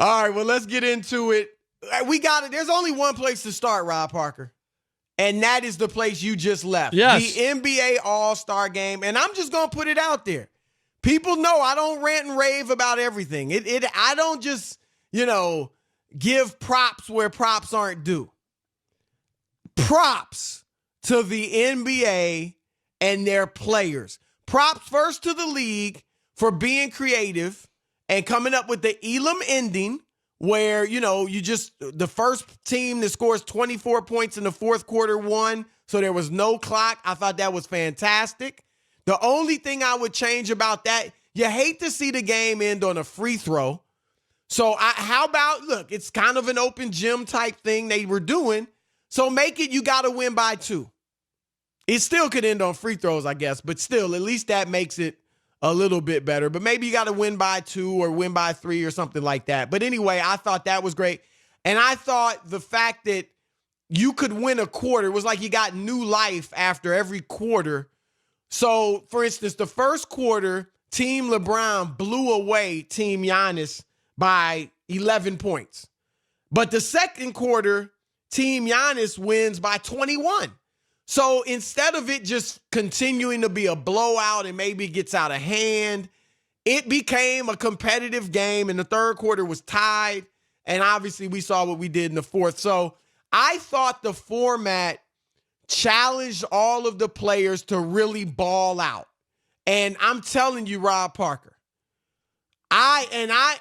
All right, well, let's get into it. We got it. There's only one place to start, Rob Parker, and that is the place you just left. Yes. The NBA All-Star Game, and I'm just going to put it out there. People know I don't rant and rave about everything. I don't just, give props where props aren't due. Props to the NBA and their players. Props first to the league for being creative and coming up with the Elam ending where, the first team that scores 24 points in the fourth quarter won, so there was no clock. I thought that was fantastic. The only thing I would change about that, you hate to see the game end on a free throw. So how about, look, it's kind of an open gym type thing they were doing. So make it you got to win by 2. It still could end on free throws, I guess, but still, at least that makes it a little bit better. But maybe you got to win by 2 or win by 3 or something like that. But anyway, I thought that was great. And I thought the fact that you could win a quarter, it was like you got new life after every quarter. So, for instance, the first quarter, Team LeBron blew away Team Giannis by 11 points. But the second quarter, Team Giannis wins by 21. So instead of it just continuing to be a blowout and maybe gets out of hand, it became a competitive game, and the third quarter was tied. And obviously we saw what we did in the fourth. So I thought the format challenged all of the players to really ball out. And I'm telling you, Rob Parker, I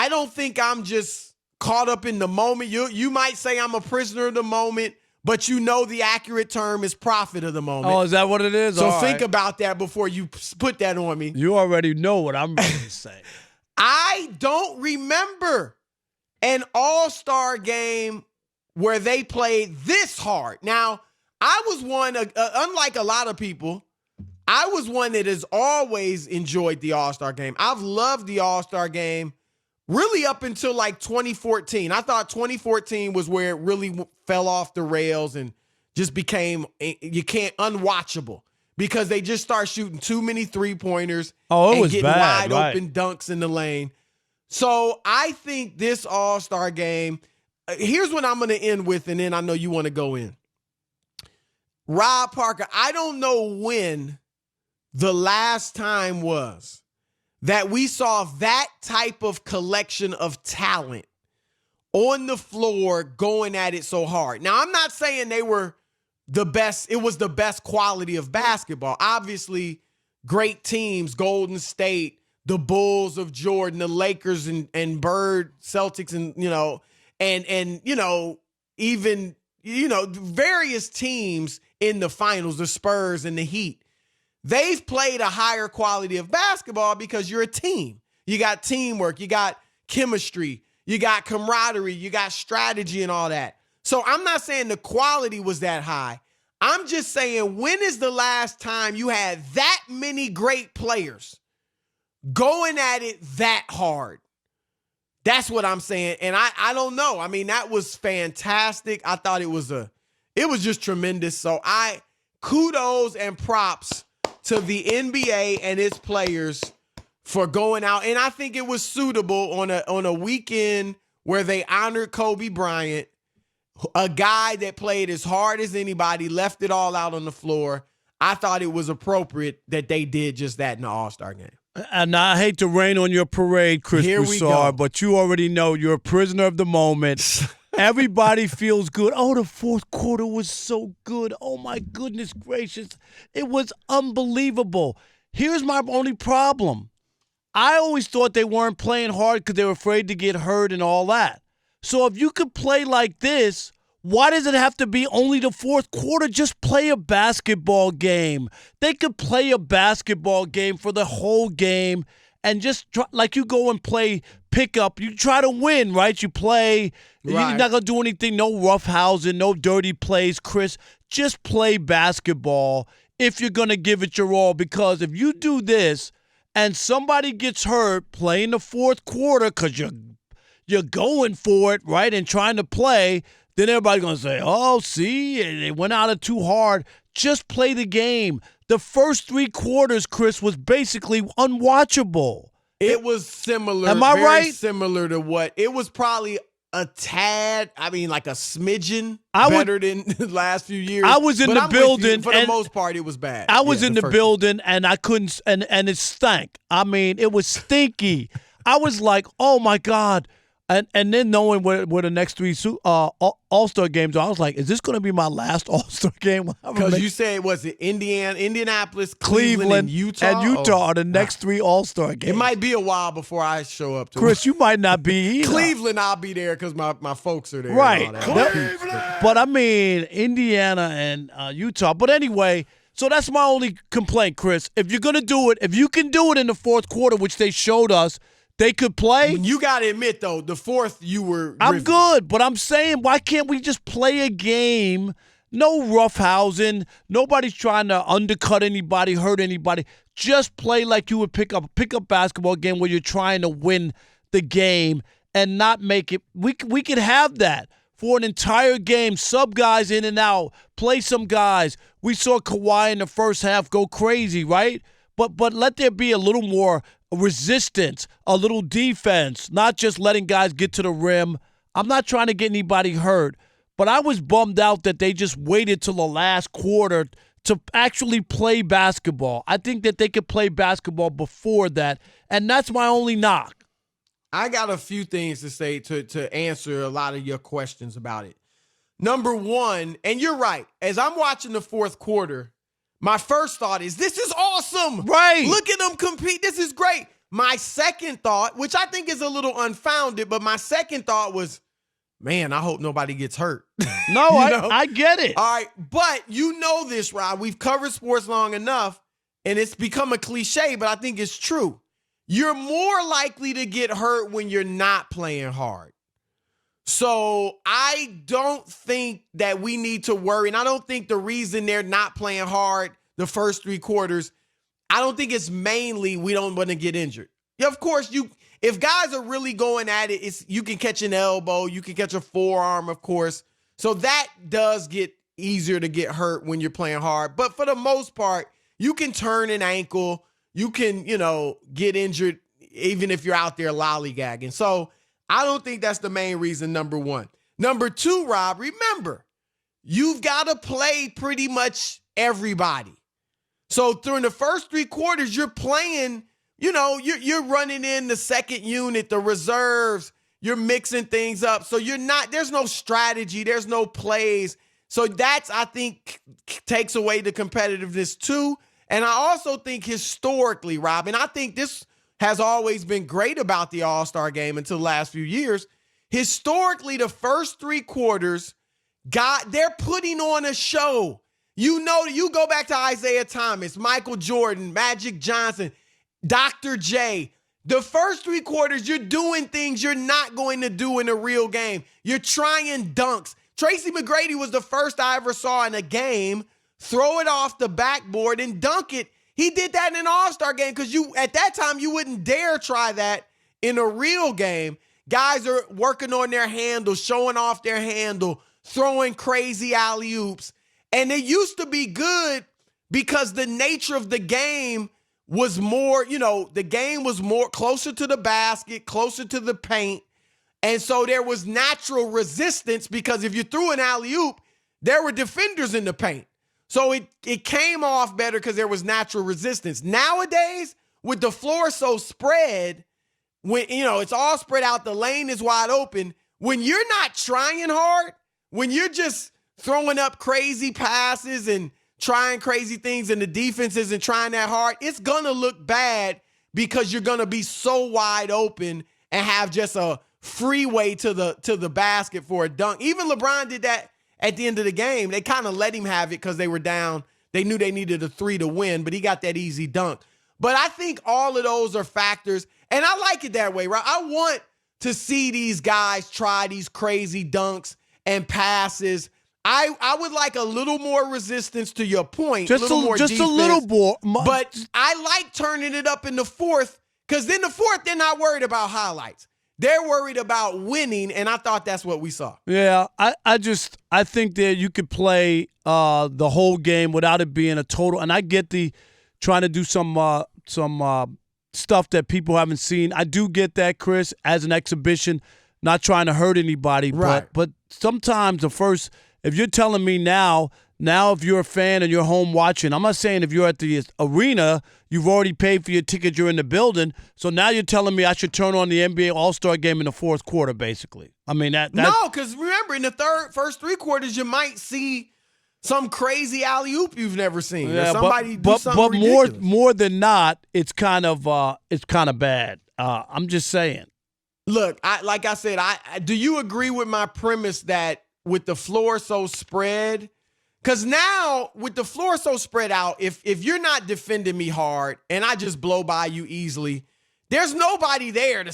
don't think I'm just caught up in the moment. You might say I'm a prisoner of the moment, but the accurate term is prophet of the moment. Oh, is that what it is? So think about that before you put that on me. You already know what I'm going to say. I don't remember an all-star game where they played this hard. Now, I was one, unlike a lot of people, I was one that has always enjoyed the all-star game. I've loved the all-star game really up until like 2014. I thought 2014 was where it really fell off the rails and just became unwatchable because they just start shooting too many three-pointers and was getting bad, wide open dunks in the lane. So I think this all-star game, here's what I'm going to end with, and then I know you want to go in. Rob Parker, I don't know when the last time was that we saw that type of collection of talent on the floor going at it so hard. Now, I'm not saying they were the best. It was the best quality of basketball. Obviously, great teams, Golden State, the Bulls of Jordan, the Lakers and Bird, Celtics, and, even various teams in the finals, the Spurs and the Heat. They've played a higher quality of basketball because you're a team. You got teamwork, you got chemistry, you got camaraderie, you got strategy and all that. So I'm not saying the quality was that high. I'm just saying, when is the last time you had that many great players going at it that hard? That's what I'm saying. And I don't know. I mean, that was fantastic. I thought it was just tremendous. So kudos and props to the NBA and its players for going out. And I think it was suitable on a weekend where they honored Kobe Bryant, a guy that played as hard as anybody, left it all out on the floor. I thought it was appropriate that they did just that in the All-Star game. And I hate to rain on your parade, Chris Broussard, but you already know you're a prisoner of the moment. Everybody feels good. Oh, the fourth quarter was so good. Oh, my goodness gracious. It was unbelievable. Here's my only problem. I always thought they weren't playing hard because they were afraid to get hurt and all that. So if you could play like this, why does it have to be only the fourth quarter? Just play a basketball game. They could play a basketball game for the whole game and just try, like you go and play pickup. You try to win, right? You play. Right. You're not going to do anything, no roughhousing, no dirty plays, Chris. Just play basketball if you're going to give it your all, because if you do this and somebody gets hurt playing the fourth quarter because you're going for it, right, and trying to play, then everybody's going to say, oh, see, they went out it too hard. Just play the game. The first three quarters, Chris, was basically unwatchable. It was similar. Am I very right? Similar to what it was, probably a tad. I mean, like a smidgen better than the last few years. I was in the building. For the most part, it was bad. I was in the building, and I couldn't. And it stank. I mean, it was stinky. I was like, oh my God. And then knowing where the next three All-Star games are, I was like, is this going to be my last All-Star game? Because you said, was it Indianapolis, Cleveland, and Utah? And Utah are the next three All-Star games. It might be a while before I show up to Chris, you might not be either. Cleveland, I'll be there because my folks are there. Right. Cleveland! But I mean, Indiana and Utah. But anyway, so that's my only complaint, Chris. If you're going to do it, if you can do it in the fourth quarter, which they showed us, they could play. You got to admit, though, the fourth you were. I'm good, but I'm saying, why can't we just play a game? No roughhousing. Nobody's trying to undercut anybody, hurt anybody. Just play like you would pick up a pickup basketball game where you're trying to win the game and not make it. We could have that for an entire game. Sub guys in and out. Play some guys. We saw Kawhi in the first half go crazy, right? But let there be a little more resistance, a little defense, not just letting guys get to the rim. I'm not trying to get anybody hurt, but I was bummed out that they just waited till the last quarter to actually play basketball. I think that they could play basketball before that, and that's my only knock. I got a few things to say to answer a lot of your questions about it. Number one, and you're right, as I'm watching the fourth quarter, my first thought is, this is awesome. Right. Look at them compete. This is great. My second thought, which I think is a little unfounded, but my second thought was, man, I hope nobody gets hurt. No, I get it. All right, but you know this, Rob. We've covered sports long enough, and it's become a cliche, but I think it's true. You're more likely to get hurt when you're not playing hard. So I don't think that we need to worry. And I don't think the reason they're not playing hard the first three quarters, I don't think it's mainly we don't want to get injured. Yeah, of course, if guys are really going at it, you can catch an elbow, you can catch a forearm, of course. So that does get easier to get hurt when you're playing hard. But for the most part, you can turn an ankle, you can, get injured even if you're out there lollygagging. So I don't think that's the main reason, number one. Number two, Rob, remember, you've got to play pretty much everybody. So during the first three quarters, you're playing, you're running in the second unit, the reserves, you're mixing things up. So there's no strategy, there's no plays. So that's, I think, takes away the competitiveness too. And I also think historically, Rob, and I think this has always been great about the All-Star game until the last few years. Historically, the first three quarters, they're putting on a show. You go back to Isaiah Thomas, Michael Jordan, Magic Johnson, Dr. J. The first three quarters, you're doing things you're not going to do in a real game. You're trying dunks. Tracy McGrady was the first I ever saw in a game throw it off the backboard and dunk it. He did that in an All-Star game because at that time, you wouldn't dare try that in a real game. Guys are working on their handle, showing off their handle, throwing crazy alley-oops. And it used to be good because the nature of the game was more, the game was more closer to the basket, closer to the paint. And so there was natural resistance because if you threw an alley-oop, there were defenders in the paint. So it came off better because there was natural resistance. Nowadays, with the floor so spread, when it's all spread out, the lane is wide open. When you're not trying hard, when you're just throwing up crazy passes and trying crazy things and the defense isn't trying that hard, it's gonna look bad because you're gonna be so wide open and have just a freeway to the basket for a dunk. Even LeBron did that. At the end of the game, they kind of let him have it because they were down. They knew they needed a three to win, but he got that easy dunk. But I think all of those are factors, and I like it that way, right? I want to see these guys try these crazy dunks and passes. I would like a little more resistance to your point. Just a little more. But I like turning it up in the fourth because in the fourth, they're not worried about highlights. They're worried about winning, and I thought that's what we saw. Yeah, I think that you could play the whole game without it being a total. And I get the trying to do some stuff that people haven't seen. I do get that, Chris, as an exhibition, not trying to hurt anybody. Right. But sometimes if you're telling me now if you're a fan and you're home watching, I'm not saying if you're at the arena, you've already paid for your ticket, you're in the building. So now you're telling me I should turn on the NBA All-Star game in the fourth quarter, basically. I mean, No, because remember, in the first three quarters, you might see some crazy alley-oop you've never seen. Yeah, or somebody do something but ridiculous. more than not, it's kind of bad. I'm just saying. Look, like I said, do you agree with my premise that with the floor so spread? Because now, with the floor so spread out, if you're not defending me hard and I just blow by you easily, there's nobody there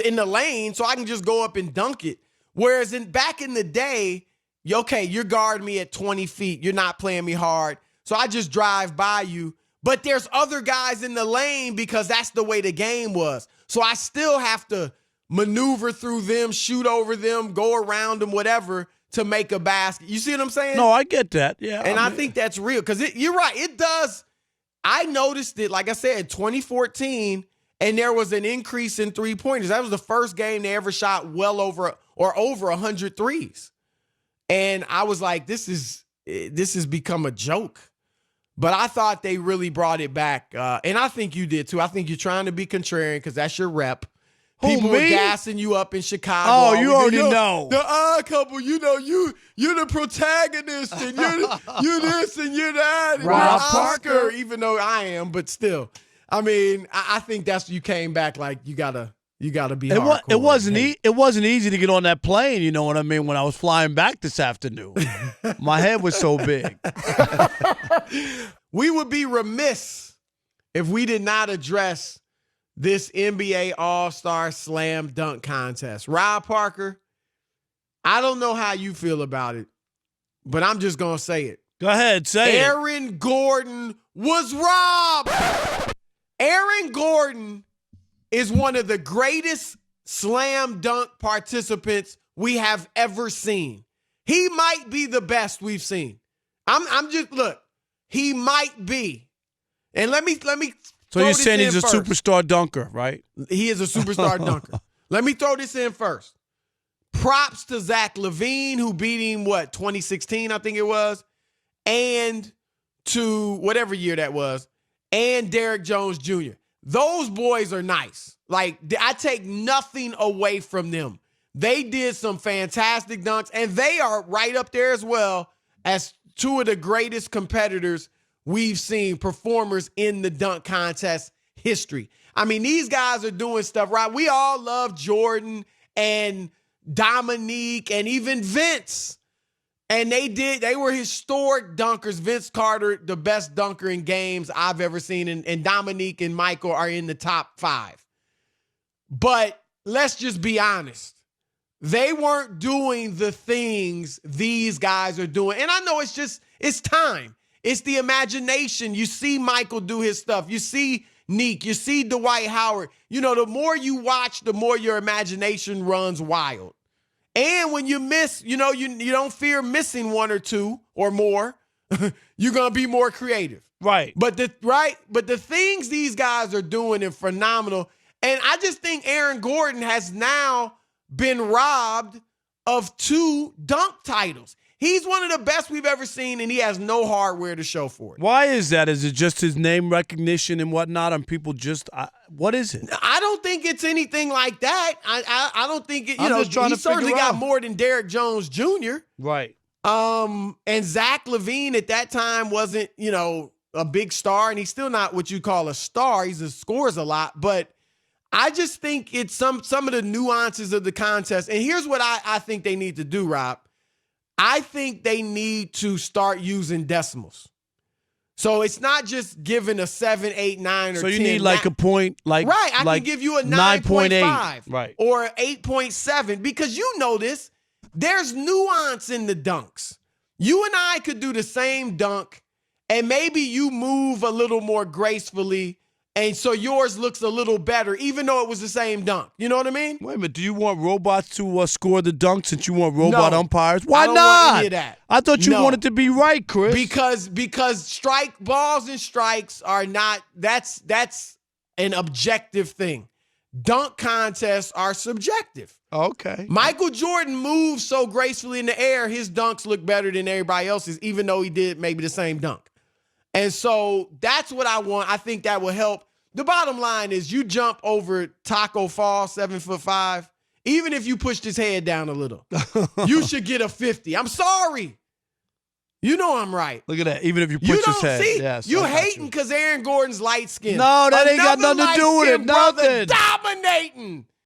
in the lane, so I can just go up and dunk it. Whereas back in the day, you're guarding me at 20 feet. You're not playing me hard, so I just drive by you. But there's other guys in the lane because that's the way the game was. So I still have to maneuver through them, shoot over them, go around them, whatever, to make a basket. You see what I'm saying? No, I get that. Yeah. And I think that's real because you're right. It does. I noticed it, like I said, 2014, and there was an increase in three-pointers. That was the first game they ever shot well over 100 threes. And I was like, this has become a joke. But I thought they really brought it back. And I think you did, too. I think you're trying to be contrarian because that's your rep. People were gassing you up in Chicago. Oh, you already know. The odd couple, you're the protagonist, and you're this and you're that. And Rob Parker, even though I am, but still. I mean, I think you came back like you gotta be hardcore. It wasn't easy to get on that plane, you know what I mean, when I was flying back this afternoon. My head was so big. We would be remiss if we did not address this NBA All-Star Slam Dunk Contest. Rob Parker, I don't know how you feel about it, but I'm just going to say it. Go ahead, say it. Aaron Gordon was robbed. Aaron Gordon is one of the greatest slam dunk participants we have ever seen. He might be the best we've seen. He might be. And let me So you're saying he's a superstar dunker, right? He is a superstar dunker. Let me throw this in first. Props to Zach LaVine, who beat him, 2016, I think it was, and to whatever year that was, and Derrick Jones Jr. Those boys are nice. Like, I take nothing away from them. They did some fantastic dunks, and they are right up there as well as two of the greatest competitors we've seen, performers in the dunk contest history. I mean, these guys are doing stuff, right? We all love Jordan and Dominique and even Vince. And they were historic dunkers. Vince Carter, the best dunker in games I've ever seen. And Dominique and Michael are in the top 5. But let's just be honest. They weren't doing the things these guys are doing. And I know it's time. It's the imagination. You see Michael do his stuff. You see Neek. You see Dwight Howard. You know, the more you watch, the more your imagination runs wild. And when you miss, you don't fear missing one or two or more. You're going to be more creative. Right. But the things these guys are doing are phenomenal. And I just think Aaron Gordon has now been robbed of 2 dunk titles. He's one of the best we've ever seen, and he has no hardware to show for it. Why is that? Is it just his name recognition and whatnot, and people just what is it? I don't think it's anything like that. I don't think it. He certainly got more than Derrick Jones Jr. Right. And Zach LaVine at that time wasn't a big star, and he's still not what you call a star. He scores a lot, but I just think it's some of the nuances of the contest. And here's what I think they need to do, Rob. I think they need to start using decimals. So it's not just giving a 7, 8, 9, or 10. So you need like a point, like right. I can give you a 9.5 right, or 8.7 because you know this. There's nuance in the dunks. You and I could do the same dunk, and maybe you move a little more gracefully, and so yours looks a little better, even though it was the same dunk. You know what I mean? Wait a minute. Do you want robots to score the dunk since you want robot umpires? Why I don't not? want any of that. I thought you wanted to be right, Chris. Because balls and strikes are not. That's an objective thing. Dunk contests are subjective. Okay. Michael Jordan moves so gracefully in the air, his dunks look better than everybody else's, even though he did maybe the same dunk. And so that's what I want. I think that will help. The bottom line is you jump over Taco Fall, 7'5", even if you pushed his head down a little, you should get a 50. I'm sorry. You know I'm right. Look at that. Even if you push his head. See, yes, you hating because Aaron Gordon's light skin. No, that ain't got nothing to do with it. Brother Nothing. dominating.